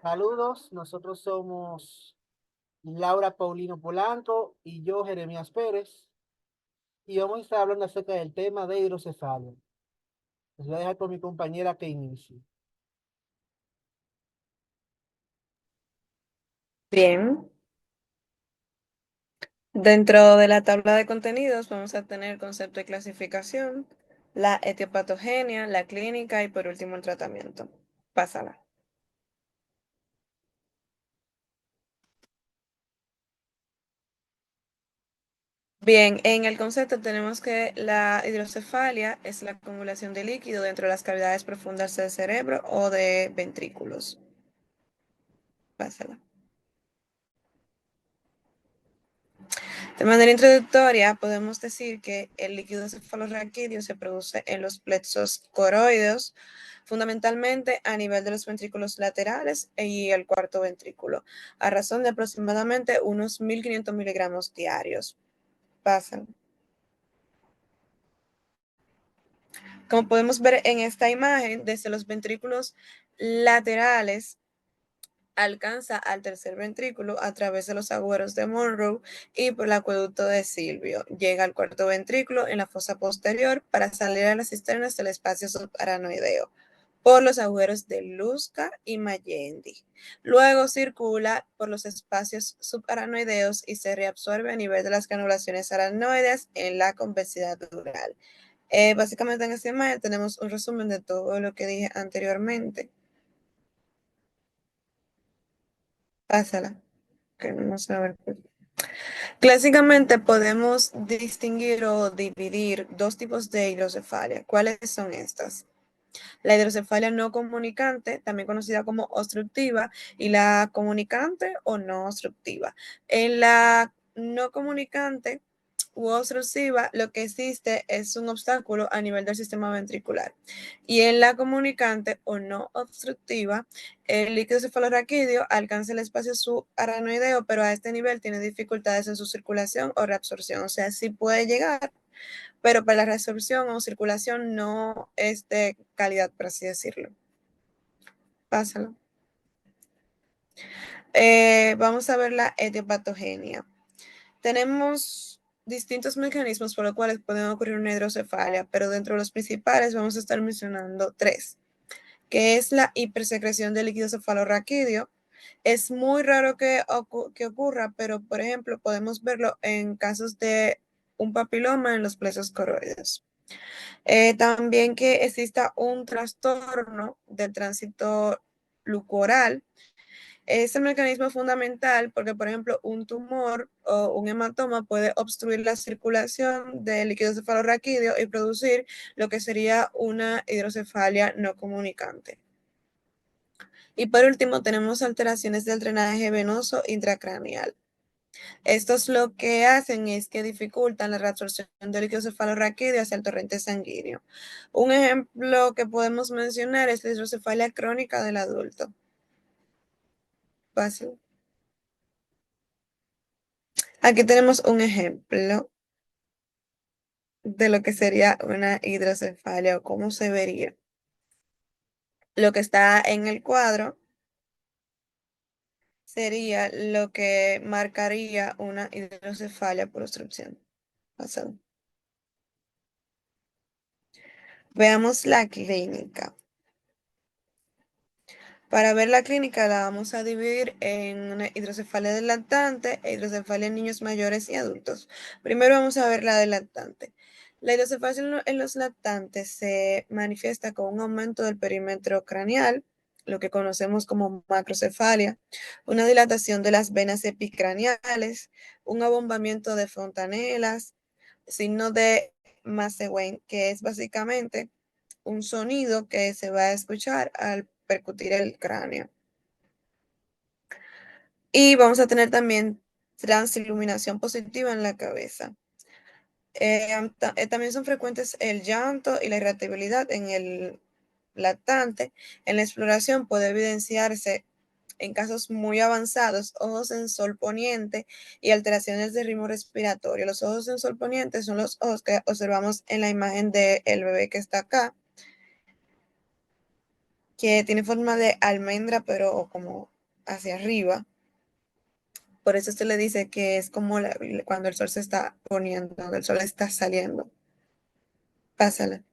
Saludos, nosotros somos Laura Paulino Polanco y yo, Jeremías Pérez, y vamos a estar hablando acerca del tema de hidrocefalia. Les voy a dejar con mi compañera que inicie. Bien, dentro de la tabla de contenidos vamos a tener concepto de clasificación, la etiopatogenia, la clínica y por último el tratamiento. Pásala. Bien, en el concepto tenemos que la hidrocefalia es la acumulación de líquido dentro de las cavidades profundas del cerebro o de ventrículos. Pásala. De manera introductoria, podemos decir que el líquido cefalorraquídeo se produce en los plexos coroideos, fundamentalmente a nivel de los ventrículos laterales y el cuarto ventrículo, a razón de aproximadamente unos 1.500 miligramos diarios. Pasan. Como podemos ver en esta imagen, desde los ventrículos laterales alcanza al tercer ventrículo a través de los agüeros de Monroe y por el acueducto de Silvio. Llega al cuarto ventrículo en la fosa posterior para salir a las cisternas del espacio subaranoideo por los agujeros de Lusca y Mayendi. Luego circula por los espacios subaranoideos y se reabsorbe a nivel de las granulaciones aranoides en la convexidad dural. Básicamente en esta imagen tenemos un resumen de todo lo que dije anteriormente. Pásala, que no se va a ver. Clásicamente podemos distinguir o dividir dos tipos de hidrocefalia. ¿Cuáles son estas? La hidrocefalia no comunicante, también conocida como obstructiva, y la comunicante o no obstructiva. En la no comunicante u obstructiva, lo que existe es un obstáculo a nivel del sistema ventricular. Y en la comunicante o no obstructiva, el líquido cefalorraquídeo alcanza el espacio subaranoideo, pero a este nivel tiene dificultades en su circulación o reabsorción. O sea, sí puede llegar, pero para la reabsorción o circulación no es de calidad, por así decirlo. Pásalo. Vamos a ver la etiopatogenia. Tenemos distintos mecanismos por los cuales pueden ocurrir una hidrocefalia, pero dentro de los principales vamos a estar mencionando tres, que es la hipersecreción de líquido cefalorraquídeo. Es muy raro que ocurra, pero por ejemplo podemos verlo en casos de un papiloma en los plexos coroides. También que exista un trastorno del tránsito lucoral. Es el mecanismo fundamental porque, por ejemplo, un tumor o un hematoma puede obstruir la circulación del líquido cefalorraquídeo y producir lo que sería una hidrocefalia no comunicante. Y por último, tenemos alteraciones del drenaje venoso intracraneal. Estos lo que hacen es que dificultan la reabsorción del líquido cefalorraquídeo hacia el torrente sanguíneo. Un ejemplo que podemos mencionar es la hidrocefalia crónica del adulto. Fácil. Aquí tenemos un ejemplo de lo que sería una hidrocefalia o cómo se vería. Lo que está en el cuadro sería lo que marcaría una hidrocefalia por obstrucción. Pasado. Veamos la clínica. Para ver la clínica la vamos a dividir en una hidrocefalia del lactante e hidrocefalia en niños mayores y adultos. Primero vamos a ver la del lactante. La hidrocefalia en los lactantes se manifiesta con un aumento del perímetro craneal, lo que conocemos como macrocefalia, una dilatación de las venas epicraneales, un abombamiento de fontanelas, signo de Macewen, que es básicamente un sonido que se va a escuchar al percutir el cráneo. Y vamos a tener también transiluminación positiva en la cabeza. También son frecuentes el llanto y la irritabilidad en el lactante. En la exploración puede evidenciarse en casos muy avanzados ojos en sol poniente y alteraciones de ritmo respiratorio. Los ojos en sol poniente son los ojos que observamos en la imagen del bebé que está acá. que tiene forma de almendra, pero como hacia arriba. Por eso se le dice que es como cuando el sol se está poniendo, cuando el sol está saliendo. Pásala.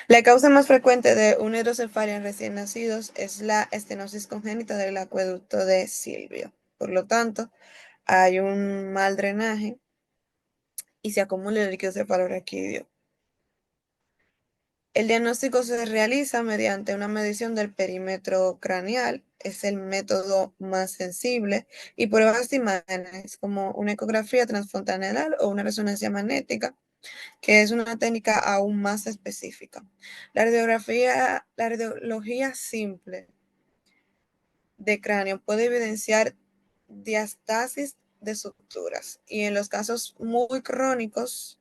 La causa más frecuente de una hidrocefalia en recién nacidos es la estenosis congénita del acueducto de Silvio. Por lo tanto, hay un mal drenaje y se acumula el líquido cefalorraquídeo. El diagnóstico se realiza mediante una medición del perímetro craneal, es el método más sensible, y pruebas de imágenes como una ecografía transfontanelar o una resonancia magnética, que es una técnica aún más específica. La radiología simple de cráneo puede evidenciar diastasis de suturas y en los casos muy crónicos,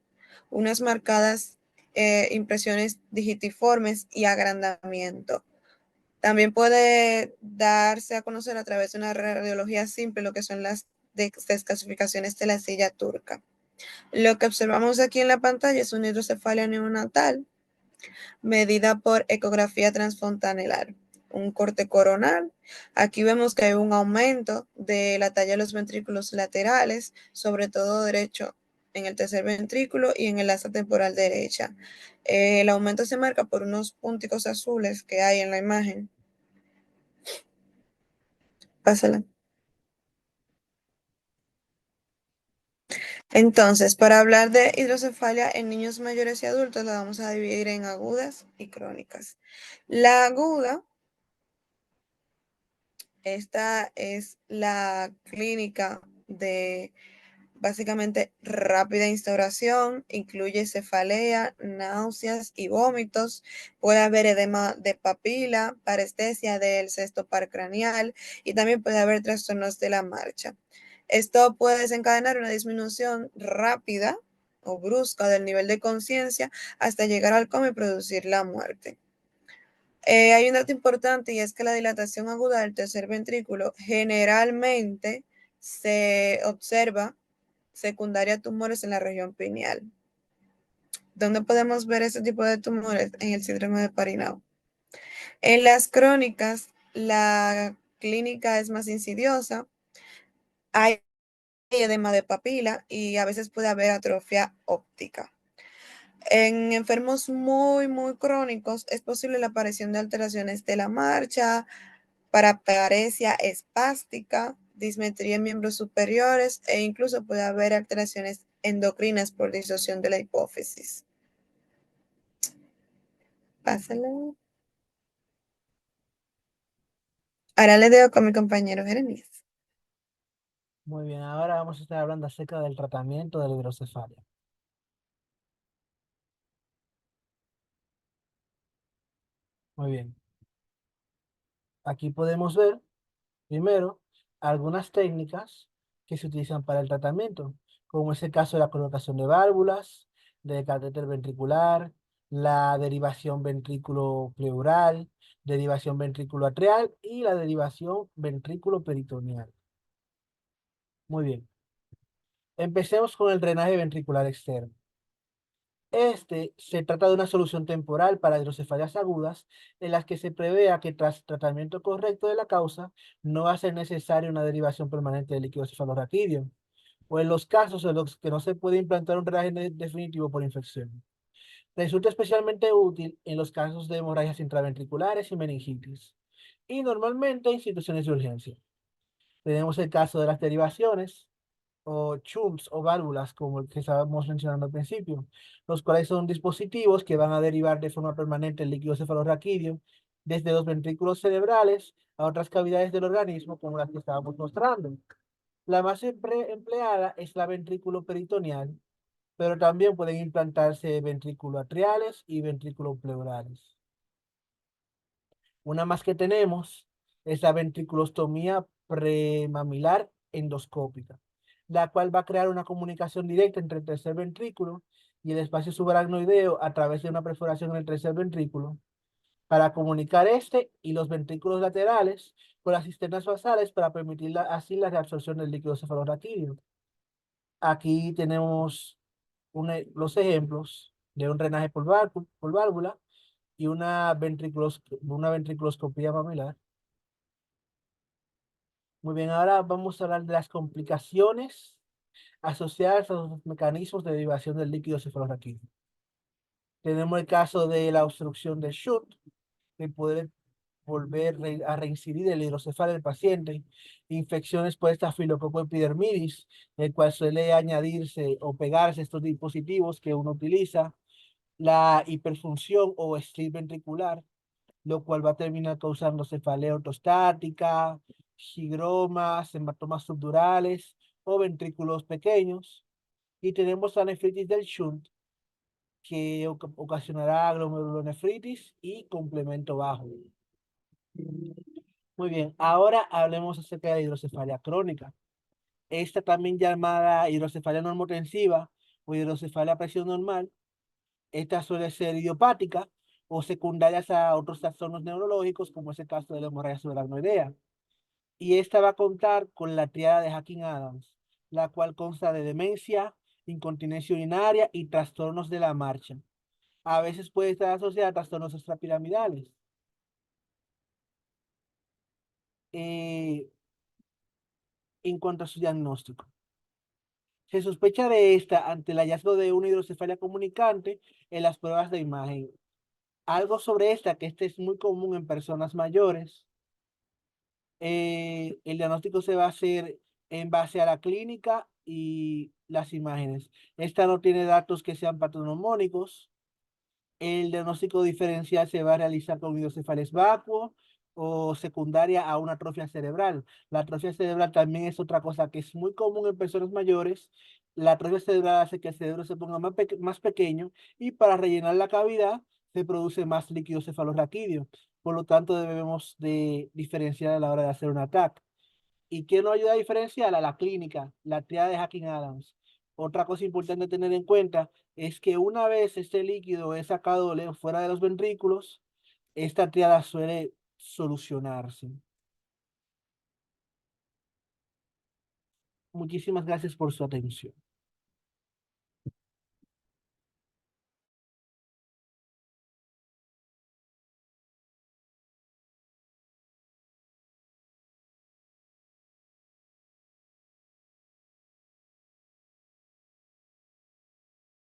unas marcadas impresiones digitiformes y agrandamiento. También puede darse a conocer a través de una radiología simple lo que son las descalcificaciones de la silla turca. Lo que observamos aquí en la pantalla es una hidrocefalia neonatal medida por ecografía transfontanelar, un corte coronal. Aquí vemos que hay un aumento de la talla de los ventrículos laterales, sobre todo derecho en el tercer ventrículo y en el asa temporal derecha. El aumento se marca por unos punticos azules que hay en la imagen. Pásala. Entonces, para hablar de hidrocefalia en niños mayores y adultos, la vamos a dividir en agudas y crónicas. La aguda, esta es la clínica de básicamente rápida instauración, incluye cefalea, náuseas y vómitos. Puede haber edema de papila, parestesia del cesto paracraneal y también puede haber trastornos de la marcha. Esto puede desencadenar una disminución rápida o brusca del nivel de conciencia hasta llegar al coma y producir la muerte. Hay un dato importante y es que la dilatación aguda del tercer ventrículo generalmente se observa secundaria a tumores en la región pineal. ¿Dónde podemos ver ese tipo de tumores? En el síndrome de Parinao. En las crónicas, la clínica es más insidiosa, hay edema de papila y a veces puede haber atrofia óptica. En enfermos muy crónicos es posible la aparición de alteraciones de la marcha, paraparesia espástica, dismetría en miembros superiores e incluso puede haber alteraciones endocrinas por disociación de la hipófisis. Pásale. Ahora le dejo con mi compañero Jeremías. Muy bien, ahora vamos a estar hablando acerca del tratamiento de la hidrocefalia. Muy bien, aquí podemos ver primero algunas técnicas que se utilizan para el tratamiento, como es el caso de la colocación de válvulas, de catéter ventricular, la derivación ventrículo-pleural, derivación ventrículo-atrial y la derivación ventrículo-peritoneal. Muy bien, empecemos con el drenaje ventricular externo. Este se trata de una solución temporal para hidrocefalias agudas en las que se prevea que tras tratamiento correcto de la causa no va a ser necesaria una derivación permanente de líquido cefalorraquídeo, o en los casos en los que no se puede implantar un drenaje definitivo por infección. Resulta especialmente útil en los casos de hemorragias intraventriculares y meningitis, y normalmente en situaciones de urgencia. Tenemos el caso de las derivaciones, o chunks o válvulas, como el que estábamos mencionando al principio, los cuales son dispositivos que van a derivar de forma permanente el líquido cefalorraquídeo desde los ventrículos cerebrales a otras cavidades del organismo, como las que estábamos mostrando. La más empleada es la ventrículo peritoneal, pero también pueden implantarse ventrículo atriales y ventrículo pleurales. Una más que tenemos es la ventriculostomía premamilar endoscópica, la cual va a crear una comunicación directa entre el tercer ventrículo y el espacio subaracnoideo a través de una perforación en el tercer ventrículo para comunicar este y los ventrículos laterales con las cisternas basales para permitir así la reabsorción del líquido cefalorraquídeo. Aquí tenemos los ejemplos de un drenaje por válvula, y una ventriculoscopía mamilar. Muy bien, ahora vamos a hablar de las complicaciones asociadas a los mecanismos de derivación del líquido cefalorraquídeo. Tenemos el caso de la obstrucción de Shunt, que puede a reincidir el hidrocefalo del paciente, infecciones por estafilococo epidermidis, el cual suele añadirse o pegarse estos dispositivos que uno utiliza, la hiperfunción o slip ventricular, lo cual va a terminar causando cefalea ortostática, gigromas, hematomas subdurales o ventrículos pequeños. Y tenemos la nefritis del Shunt, que ocasionará glomerulonefritis y complemento bajo. Muy bien, ahora hablemos acerca de la hidrocefalia crónica. Esta también llamada hidrocefalia normotensiva o hidrocefalia a presión normal. Esta suele ser idiopática o secundarias a otros trastornos neurológicos, como es el caso de la hemorragia subaracnoidea. Y esta va a contar con la triada de Hacking-Adams, la cual consta de demencia, incontinencia urinaria y trastornos de la marcha. A veces puede estar asociada a trastornos extrapiramidales. Eh, en cuanto a su diagnóstico, se sospecha de esta ante el hallazgo de una hidrocefalia comunicante en las pruebas de imagen. Algo sobre esta, que este es muy común en personas mayores. El diagnóstico se va a hacer en base a la clínica y las imágenes. Esta no tiene datos que sean patognomónicos. El diagnóstico diferencial se va a realizar con hidrocefales vacuo o secundaria a una atrofia cerebral. La atrofia cerebral también es otra cosa que es muy común en personas mayores. La atrofia cerebral hace que el cerebro se ponga más pequeño y para rellenar la cavidad se produce más líquido cefalorraquídeo. Por lo tanto, debemos de diferenciar a la hora de hacer un ataque. ¿Y qué nos ayuda a diferenciar? A la clínica, la triada de Hacking-Adams. Otra cosa importante a tener en cuenta es que una vez este líquido es sacado fuera de los ventrículos, esta triada suele solucionarse. Muchísimas gracias por su atención.